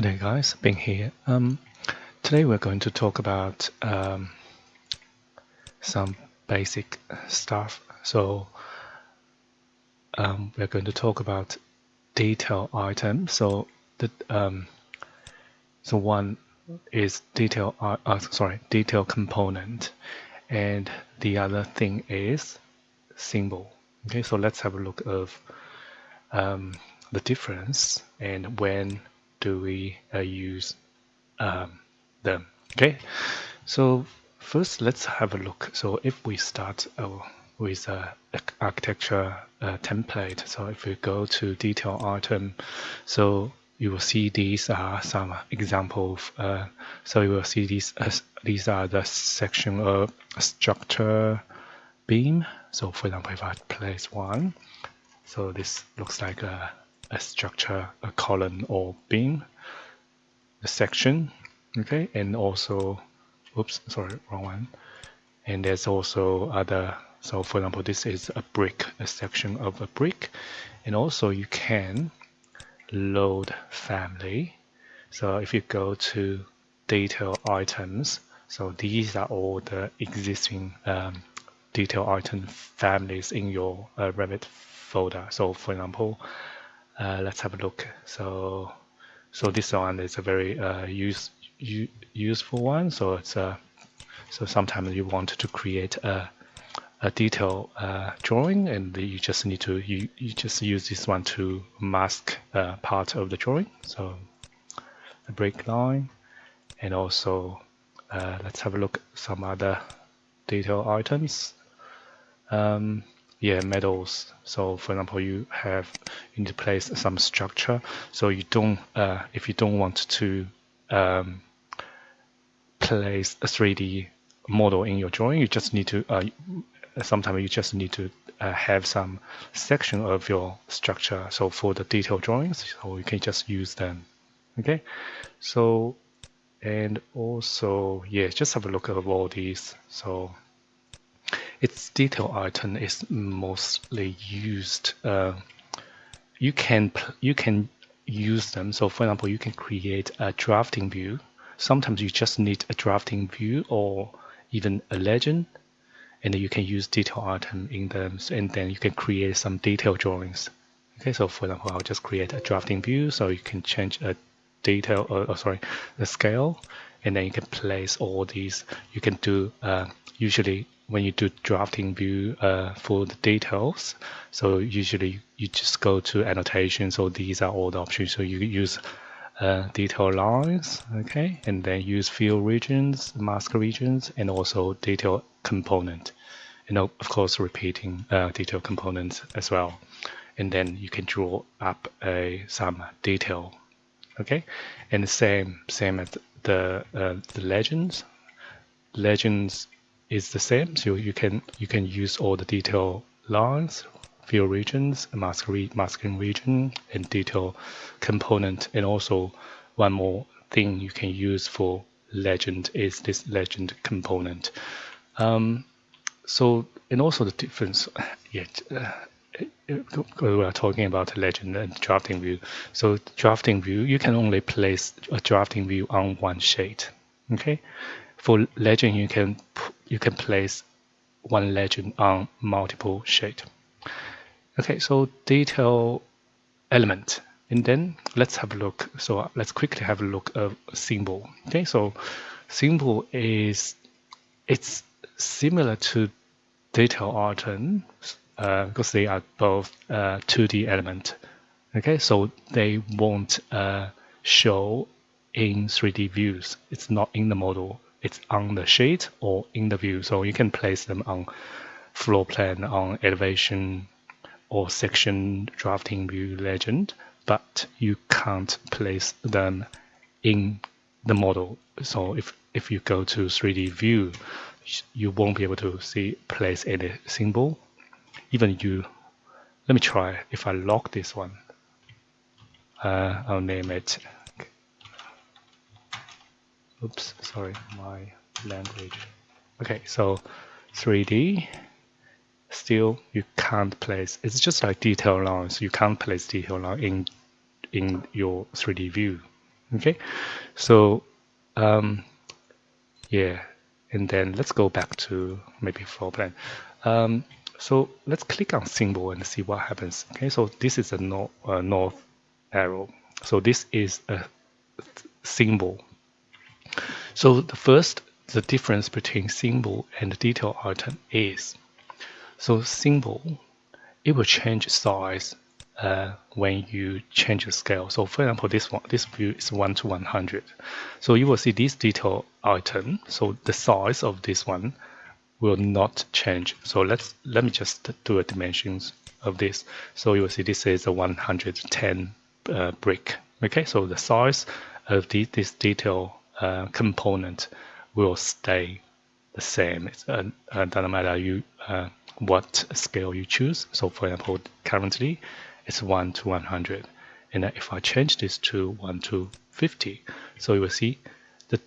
Good day, guys. Being here. Today we're going to talk about some basic stuff. So we're going to talk about detail item. So one is detail component, and the other thing is symbol. Okay, so let's have a look of the difference and when do we use them. Okay, so first let's have a look. So if we start with architecture template, so if we go to detail item, so you will see these are some examples. So you will see these are the section of structure beam. So for example, if I place one, so this looks like a structure, a column or beam, the section. Okay, and also, oops, sorry, wrong one. And there's also other, so for example, this is a brick, a section of a brick. And also you can load family. So if you go to detail items, so these are all the existing detail item families in your Revit folder. So for example, let's have a look. So this one is a very useful one. So it's so sometimes you want to create a detail drawing, and you just need to you just use this one to mask part of the drawing. So a break line, and also let's have a look at some other detail items. Yeah, metals. So for example, you need to place some structure. So you don't, if you don't want to place a 3D model in your drawing, you just need to. Sometimes you just need to have some section of your structure. So for the detail drawings, so you can just use them. Okay, so and also yeah, just have a look at all these. So its detail item is mostly used. You can use them. So for example, you can create a drafting view. Sometimes you just need a drafting view or even a legend, and then you can use detail item in them, and then you can create some detail drawings. Okay, so for example, I'll just create a drafting view, so you can change a detail, the scale, and then you can place all these. You can do usually when you do drafting view for the details, so usually you just go to annotation. So these are all the options. So you use detail lines, okay, and then use fill regions, mask regions, and also detail component, and of course repeating detail components as well. And then you can draw up some detail, okay, and the same as the legends. Legends is the same, so you can use all the detail lines, fill regions, masking region, and detail component. And also one more thing you can use for legend is this legend component. So, and also the difference, we are talking about legend and drafting view. So drafting view, you can only place a drafting view on one shade. Okay, for legend, you can place one legend on multiple shade. Okay, so detail element, and then let's have a look. So let's quickly have a look of symbol. Okay, so symbol it's similar to detail item because they are both 2D element. Okay, so they won't show in 3D views. It's not in the model. It's on the sheet or in the view. So you can place them on floor plan, on elevation, or section drafting view legend, but you can't place them in the model. So if you go to 3D view, you won't be able to place any symbol. Even let me try. If I lock this one, I'll name it. Oops, sorry, my language. Okay, so 3D. Still, you can't place. It's just like detail lines. You can't place detail line in your 3D view. Okay, so yeah, and then let's go back to maybe floor plan. So let's click on symbol and see what happens. Okay, so this is a north arrow. So this is a symbol. So the difference between symbol and detail item is, so symbol, it will change size when you change the scale. So for example, this view is 1 to 100. So you will see this detail item. So the size of this one will not change. So let me just do a dimensions of this. So you will see this is a 110 brick. Okay, so the size of this detail component will stay the same. It doesn't matter what scale you choose. So for example, currently it's 1 to 100. And if I change this to 1 to 50, so you will see the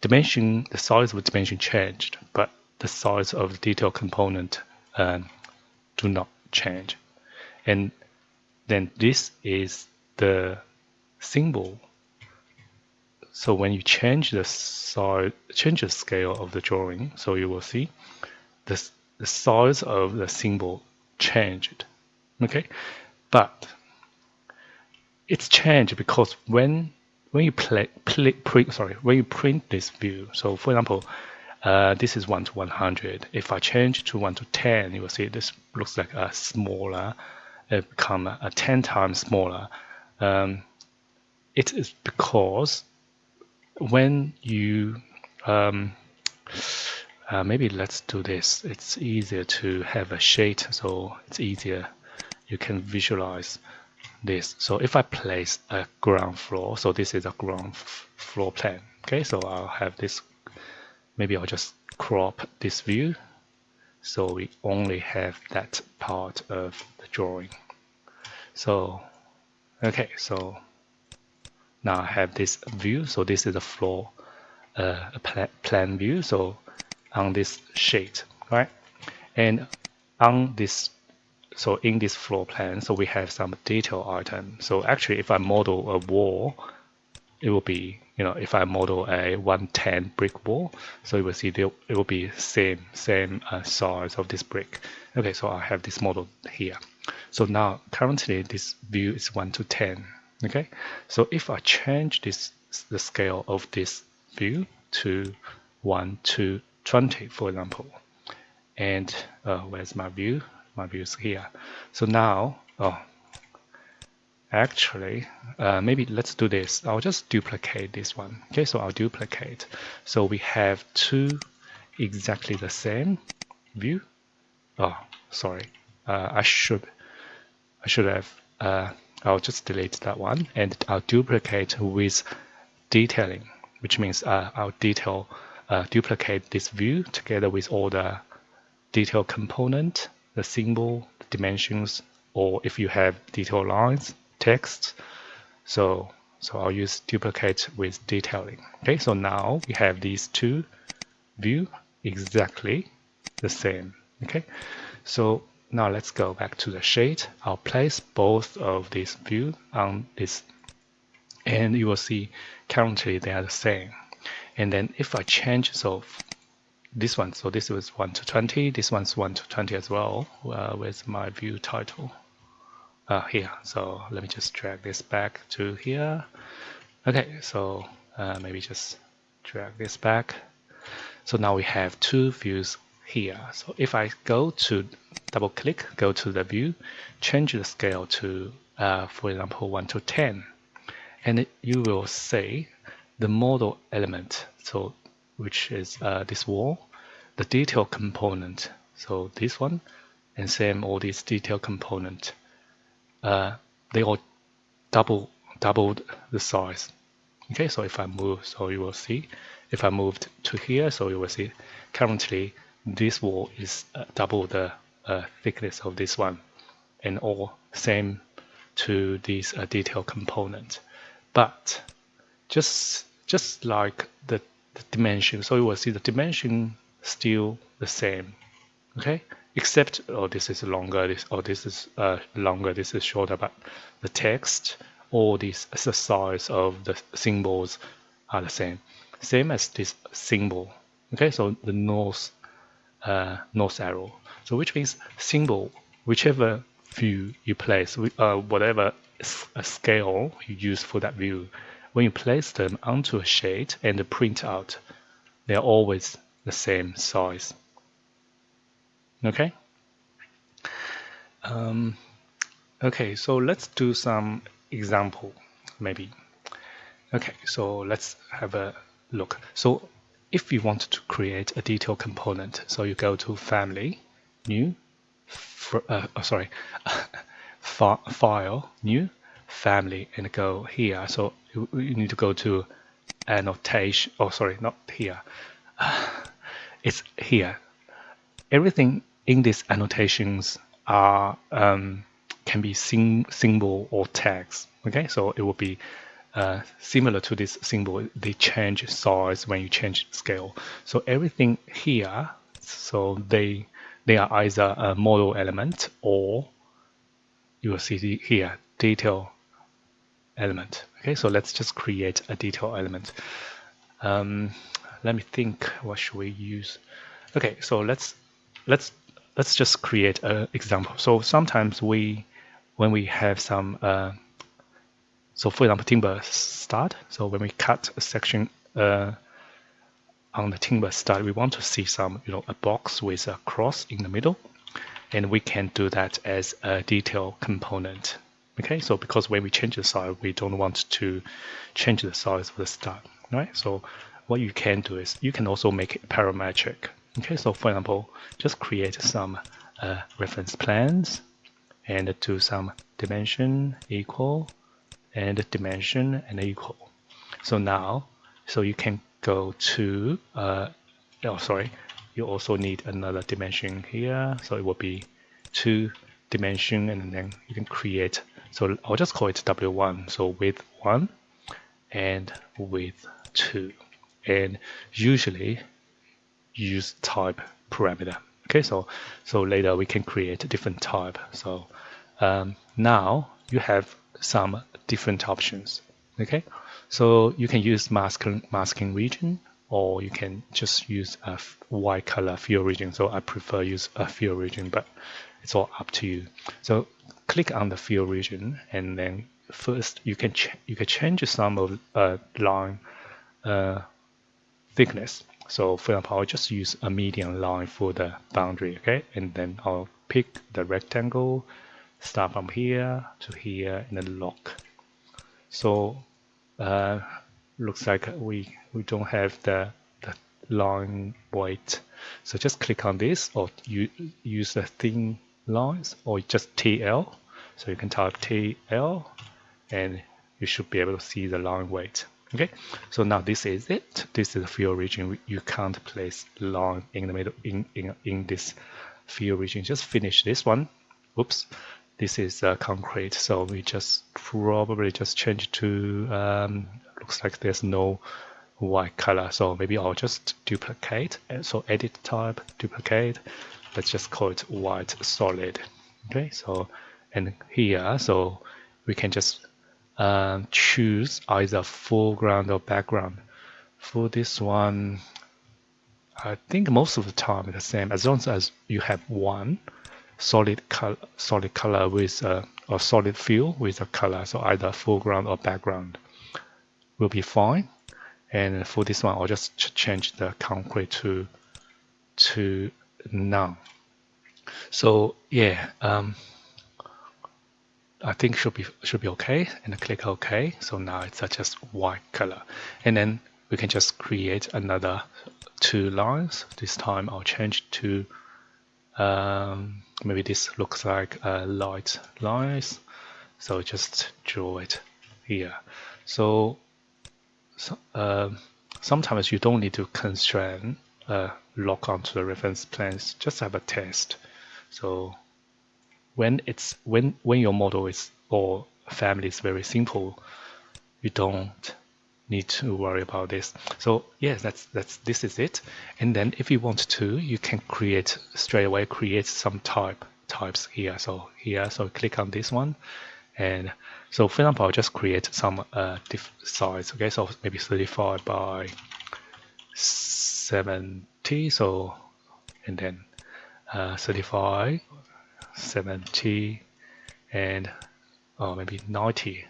the size of the dimension changed, but the size of the detail component do not change. And then this is the symbol. So when you change the scale of the drawing, so you will see the size of the symbol changed. Okay, but it's changed because when you when you print this view. So for example, this is 1 to 100. If I change to 1 to 10, you will see this looks like a smaller. It become a 10 times smaller. It is because when you maybe let's do this. It's easier to have a shade, so it's easier. You can visualize this. So if I place a ground floor, so this is a ground floor plan. Okay, so I'll have this. Maybe I'll just crop this view, so we only have that part of the drawing. So okay, so now I have this view. So this is a floor, plan view. So on this sheet, right? And on this, so in this floor plan, so we have some detail items. So actually, if I model a wall, it will be, if I model a 110 brick wall, so you will see it will be same size of this brick. Okay, so I have this model here. So now currently this view is 1 to 10. Okay, so if I change the scale of this view to 1 to 20, for example, and where's my view? My view is here. So now, actually, maybe let's do this. I'll just duplicate this one. Okay, so I'll duplicate. So we have two exactly the same view. Oh, sorry. I should have. I'll just delete that one, and I'll duplicate with detailing, which means I'll duplicate this view together with all the detail component, the symbol, the dimensions, or if you have detail lines, text. So I'll use duplicate with detailing. Okay, so now we have these two view exactly the same. Okay, so now let's go back to the shade. I'll place both of these view on this, and you will see currently they are the same. And then if I change, so this one, so this was 1 to 20, this one's 1 to 20 as well. Where's my view title? Here. So let me just drag this back to here. Okay, so maybe just drag this back. So now we have two views here. So if I go to double click, go to the view, change the scale to, for example, 1 to 10, and you will see the model element, so which is this wall, the detail component, so this one, and same all these detail component, they all doubled the size. Okay, so if I move, so you will see, if I moved to here, so you will see currently this wall is double the thickness of this one, and all same to this detail component. But just like the dimension, so you will see the dimension still the same. Okay, except this is longer, this is longer, this is shorter, but the text all these the size of the symbols are the same as this symbol. Okay, so the north arrow. So which means symbol, whichever view you place, whatever scale you use for that view, when you place them onto a shade and print out, they are always the same size. Okay. Okay, so let's do some example, maybe. Okay, so let's have a look. So if you want to create a detail component, so you go to Family, New, File, New, Family, and go here. So you need to go to Annotation. Oh, sorry, not here. It's here. Everything in these annotations are can be symbol or tags. Okay, so it will be similar to this symbol. They change size when you change scale. So everything here, so they are either a model element or you will see here detail element. Okay, so let's just create a detail element. Let me think. What should we use? Okay, so let's just create an example. So sometimes when we have some so for example timber stud, so when we cut a section on the timber stud, we want to see some a box with a cross in the middle, and we can do that as a detail component. Okay, so because when we change the size, we don't want to change the size of the stud, right? So what you can do is you can also make it parametric. Okay, so for example, just create some reference plans and do some dimension equal and dimension and equal. So now, so you can go to, you also need another dimension here. So it will be 2 dimension, and then you can create. So I'll just call it W1. So width 1 and width 2. And usually use type parameter. Okay, so later we can create a different type. So now you have some different options. Okay, so you can use masking region, or you can just use a white color fill region. So I prefer use a fill region, but it's all up to you. So click on the fill region, and then first you can change some of line thickness. So for example, I'll just use a median line for the boundary, okay? And then I'll pick the rectangle, start from here to here, and then lock. So looks like we don't have the line weight. So just click on this, or you use the thin lines, or just TL. So you can type TL, and you should be able to see the line weight. Okay, so now this is it. This is the fill region. You can't place line in the middle in this fill region. Just finish this one. Oops, this is concrete. So we just probably just change to looks like there's no white color. So maybe I'll just duplicate. So edit type, duplicate. Let's just call it white solid. Okay, so and here, so we can just choose either foreground or background. For this one, I think most of the time it's the same, as long as you have one solid color with a solid fill with a color. So either foreground or background will be fine. And for this one, I'll just change the concrete to none. So yeah. I think should be okay, and click OK. So now it's just white color, and then we can just create another 2 lines. This time I'll change to maybe this looks like light lines, so just draw it here. So sometimes you don't need to constrain lock onto the reference plans. Just have a test. So when your model is or family is very simple, you don't need to worry about this. So yes, this is it. And then if you want to, you can create straight away some types here. So here, so click on this one, And so for example, I'll just create some diff size. Okay, so maybe 35 by 70. So and then 35, 70, and maybe 90.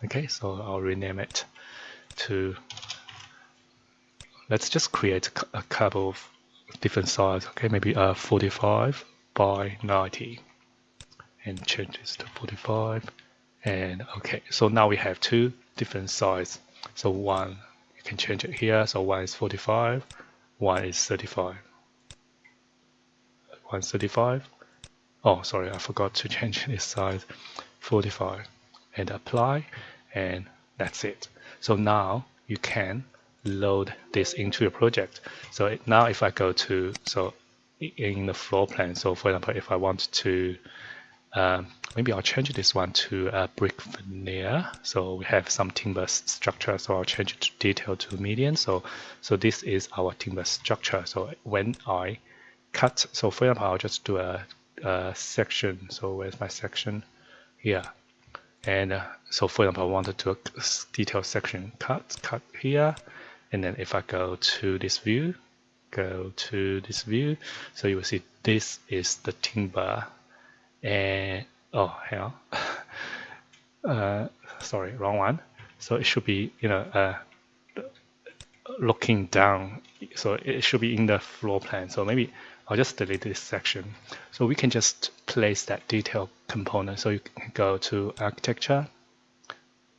Okay, so I'll rename it to, let's just create a couple of different size. Okay, maybe 45 by 90, and change this to 45. And okay, so now we have two different size. So one, you can change it here. So one is 45, one is 35. One's 35. Oh, sorry, I forgot to change this size. 45, and apply, and that's it. So now you can load this into your project. So now if I go to, so in the floor plan, so for example, if I want to maybe I'll change this one to brick veneer. So we have some timber structure. So I'll change it to detail to median. So this is our timber structure. So when I cut, so for example, I'll just do a section. So where's my section? Here. And so for example, I wanted to do a detail section cut here. And then if I go to this view, so you will see this is the timber. And oh hell, sorry, wrong one. So it should be, looking down. So it should be in the floor plan. So maybe I'll just delete this section. So we can just place that detail component. So you can go to architecture.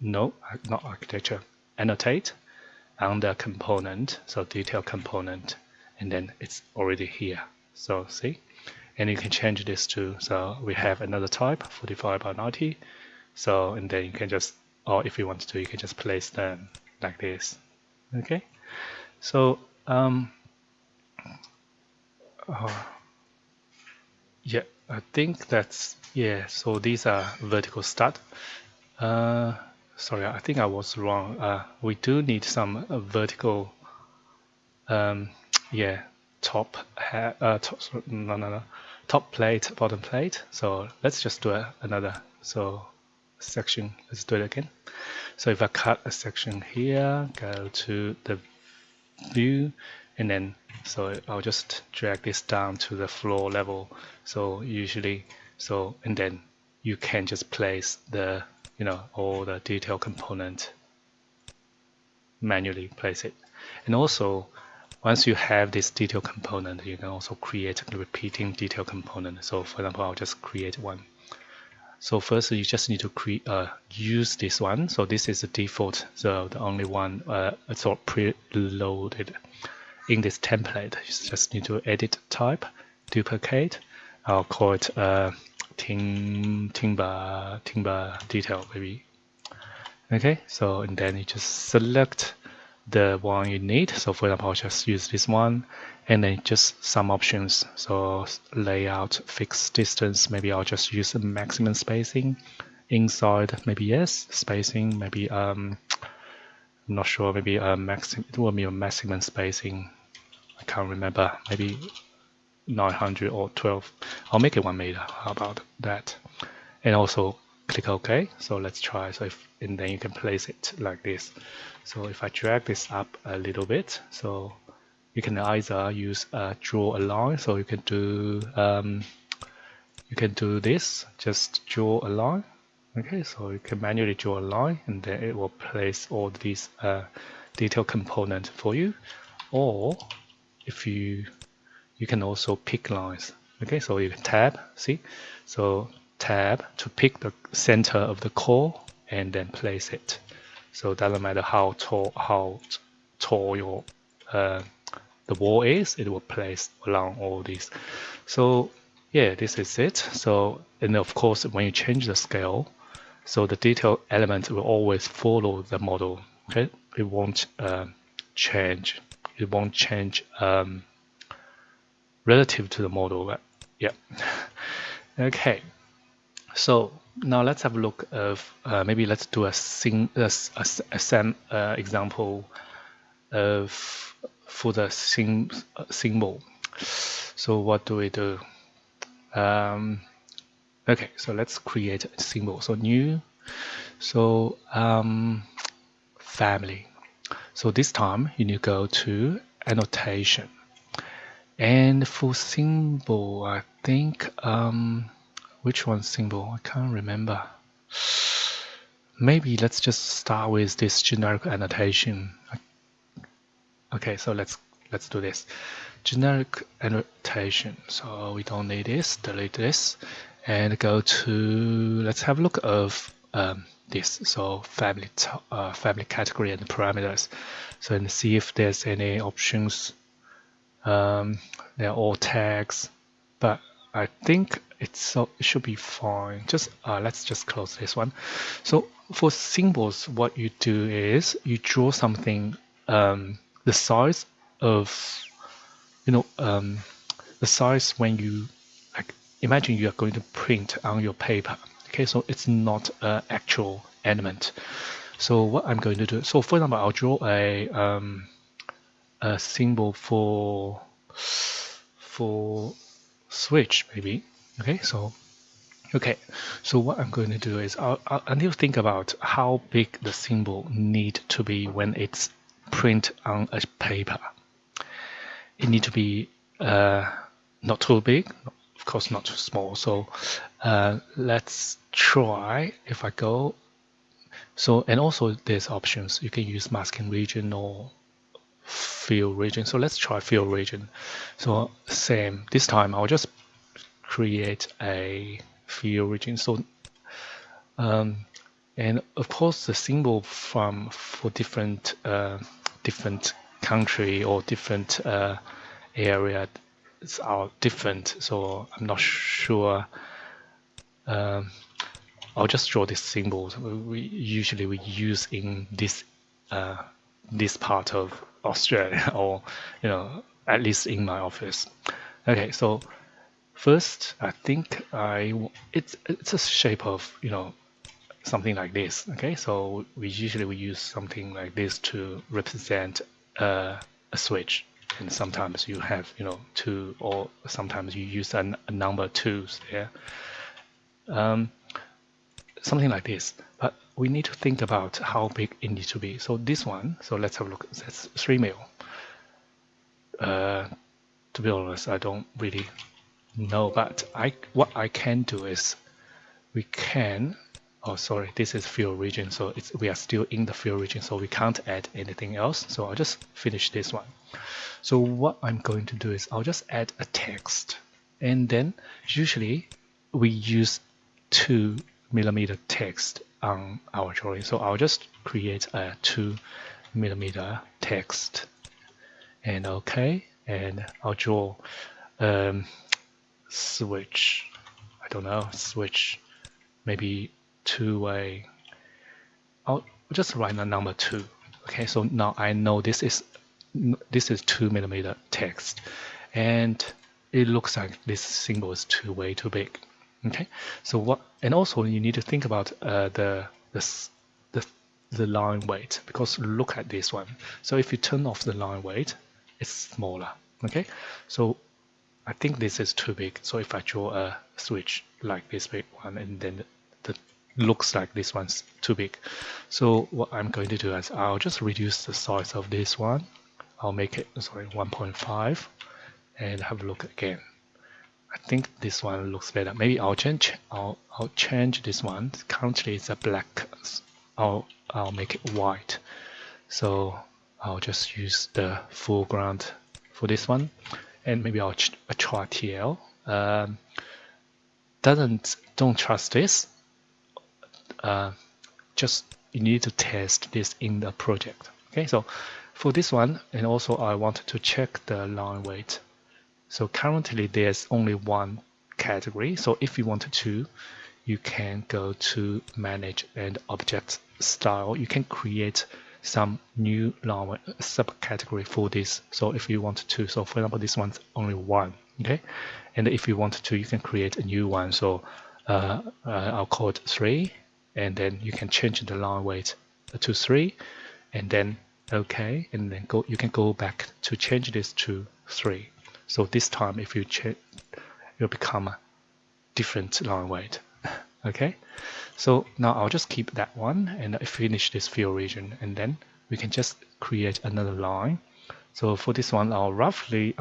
No, not architecture. Annotate under component. So detail component, and then it's already here. So see. And you can change this to, so we have another type, 45 by 90. So, and then you can just, or if you want to, you can just place them like this. Okay. So, yeah, I think that's, yeah, so these are vertical stud. Sorry, I think I was wrong. We do need some vertical, yeah, top plate, bottom plate. So let's just do another section. Let's do it again. So if I cut a section here, go to the view, and then so I'll just drag this down to the floor level. So usually, and then you can just place the all the detail component, manually place it. And also, once you have this detail component, you can also create a repeating detail component. So for example, I'll just create one. So first, you just need to use this one. So this is the default, so the only one it's all preloaded in this template. You just need to edit type, duplicate. I'll call it timber detail maybe. Okay, so and then you just select the one you need. So for example, I'll just use this one, and then just some options. So layout, fixed distance, maybe I'll just use the maximum spacing. Inside, maybe yes, spacing, maybe I'm not sure, maybe it will be a maximum spacing. I can't remember, maybe 900 or 12. I'll make it 1 meter. How about that? And also click OK. So let's try. So and then you can place it like this. So if I drag this up a little bit, so you can either use draw a line. So you can do this, just draw a line. Okay, so you can manually draw a line, and then it will place all these detail components for you. Or if you can also pick lines. Okay, so you can tab, see? So tab to pick the center of the core and then place it. So it doesn't matter how tall your the wall is, it will place along all these. So yeah, this is it. So, and of course, when you change the scale, so the detail element will always follow the model. Okay, it won't change. It won't change relative to the model. But yeah. Okay. So now let's have a look of maybe let's do a example of for the symbol. So what do we do? Okay, so let's create a symbol. So new, so family. So this time you need to go to annotation. And for symbol, I think which one symbol? I can't remember. Maybe let's just start with this generic annotation. Okay, so let's do this. Generic annotation. So we don't need this, delete this, and go to, let's have a look of this. So family category and parameters. So and see if there's any options. They're all tags, but I think it should be fine. Just let's just close this one. So for symbols, what you do is you draw something, the size of, the size when you, like, imagine you are going to print on your paper. Okay, so it's not an actual element. So what I'm going to do, so for example, I'll draw a symbol for switch maybe. Okay, so what I'm going to do is I need to think about how big the symbol need to be when it's print on a paper. It need to be not too big, of course not too small. So let's try, if I go, so, and also there's options. You can use masking region or fill region. So let's try fill region. So same, this time I'll just create a fill region. So and of course the symbol for different country or different area are different. So I'm not sure. I'll just draw these symbols we usually use in this this part of Australia, or at least in my office. Okay, so first I think it's a shape of something like this. Okay, so we usually use something like this to represent a switch, and sometimes you have two, or sometimes you use a number twos there. Something like this, but we need to think about how big it needs to be. So this one, so let's have a look. That's 3 mil. To be honest, I don't really know, but what I can do is we can. Oh, sorry, this is fill region, so we are still in the fill region, so we can't add anything else. So I'll just finish this one. So what I'm going to do is I'll just add a text, and then usually we use 2mm text on our drawing. So I'll just create a 2mm text, and okay, and I'll draw switch. I don't know, switch, maybe two-way. I'll just write the number 2. Okay, so now I know this is 2mm text, and it looks like this symbol is way too big. Okay, so what? And also you need to think about the line weight, because look at this one. So if you turn off the line weight, it's smaller. Okay, so I think this is too big. So if I draw a switch like this big one, and then the looks like this one's too big. So what I'm going to do is I'll just reduce the size of this one. I'll make it 1.5, and have a look again. I think this one looks better. Maybe I'll change this one. Currently it's a black. I'll make it white. So I'll just use the foreground for this one, and maybe I'll try TL. Don't trust this. Just you need to test this in the project. Okay, so for this one, and also I wanted to check the line weight. So currently there's only one category. So if you wanted to, you can go to manage and object style. You can create some new line subcategory for this. So if you wanted to, so for example, this one's only 1. Okay, and if you wanted to, you can create a new one. So I'll call it 3, and then you can change the line weight to 3, and then okay, and then you can go back to change this to 3. So this time, if you change, it'll become different line weight. Okay, so now I'll just keep that one and finish this fill region, and then we can just create another line. So for this one, I'll roughly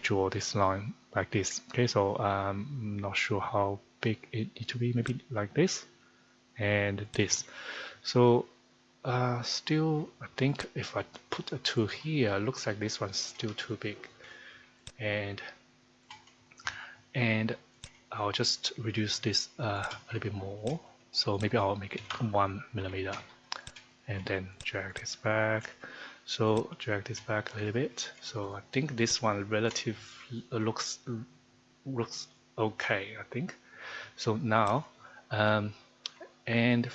draw this line like this. Okay, so I'm not sure how big it needs to be, maybe like this and this. So still, I think if I put a 2 here, it looks like this one's still too big, and I'll just reduce this a little bit more. So maybe I'll make it 1 millimeter, and then drag this back. So drag this back a little bit. So I think this one relative looks okay, I think. So now, and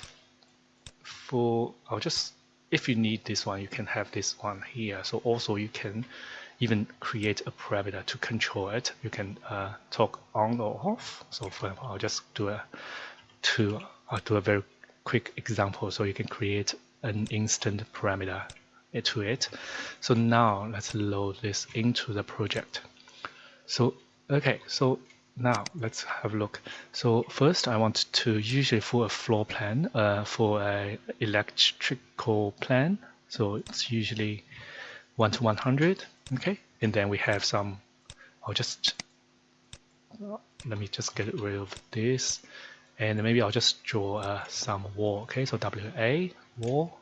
for I'll just, if you need this one, you can have this one here. So also you can even create a parameter to control it. You can talk on or off. So for example, I'll just do a very quick example. So you can create an instant parameter to it. So now let's load this into the project. So okay, so now let's have a look. So first I want to, usually for a floor plan, for a electrical plan, so it's usually 1 to 100. Okay, and then we have some, let me just get rid of this, and maybe I'll just draw some wall. Okay, so WA wall,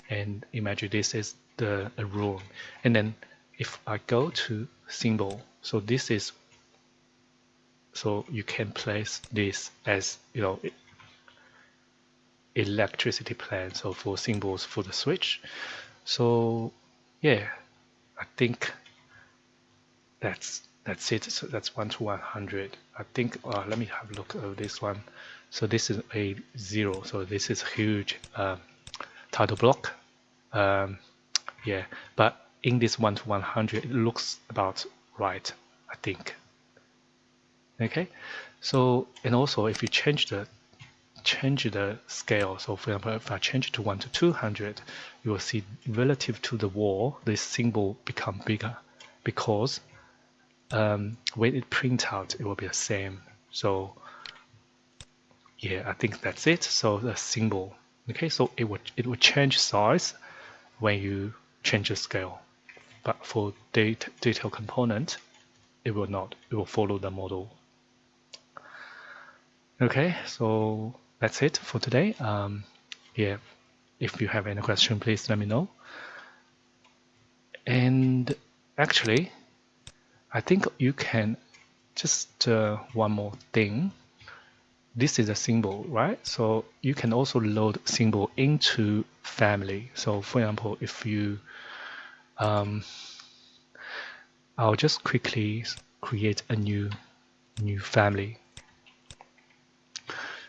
and imagine this is a room, and then if I go to symbol, so this is, so you can place this as, you know, electricity plan, so for symbols for the switch. So yeah, I think that's it. So that's 1 to 100. I think let me have a look at this one. So this is a 0, so this is a huge title block. Yeah, but in this 1 to 100 it looks about right, I think. Okay, so, and also if you change the scale, so for example if I change it to 1 to 200, you will see relative to the wall this symbol become bigger, because when it print out it will be the same. So yeah, I think that's it. So the symbol, okay, so it would change size when you change the scale, but for detail component it will not, it will follow the model. Okay, so that's it for today. Yeah, if you have any question, please let me know. And actually, I think you can just one more thing. This is a symbol, right? So you can also load symbol into family. So for example, if you, I'll just quickly create a new family.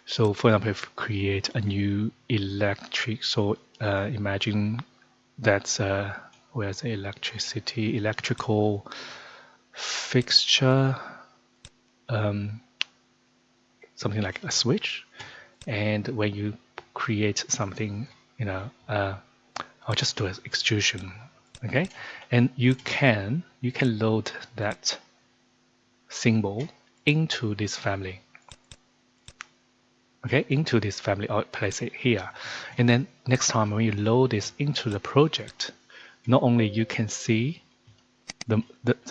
So for example, if we create a new electric, so imagine that's where's the electrical fixture, something like a switch. And when you create something, you know, I'll just do an extrusion, okay? And you can load that symbol into this family. Okay, into this family, I'll place it here. And then next time when you load this into the project, not only you can see the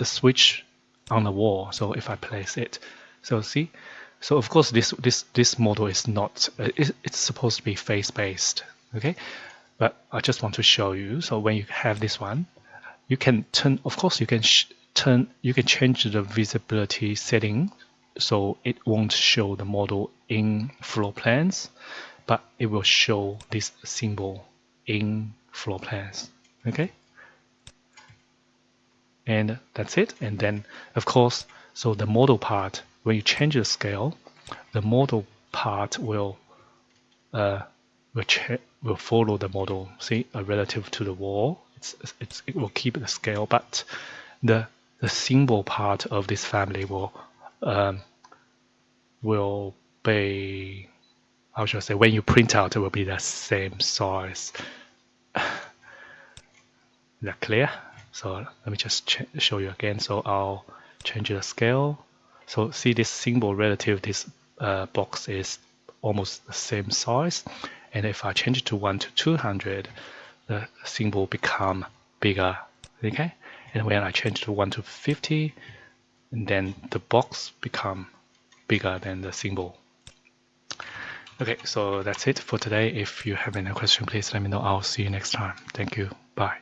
switch on the wall. So if I place it, so see, so of course this model is not, it's supposed to be face based, okay? But I just want to show you. So when you have this one, you can turn, of course you can you can change the visibility setting, so it won't show the model in floor plans, but it will show this symbol in floor plans. Okay, and that's it. And then of course, so the model part, when you change the scale, the model part will follow the model. See, relative to the wall, it will keep the scale, but the symbol part of this family will be, how should I say, when you print out, it will be the same size. Is that clear? So let me just show you again. So I'll change the scale. So see this symbol relative this box is almost the same size, and if I change it to 1 to 200, the symbol become bigger. Okay, and when I change to 1 to 50, and then the box become bigger than the symbol. Okay, so that's it for today. If you have any question, please let me know. I'll see you next time. Thank you. Bye.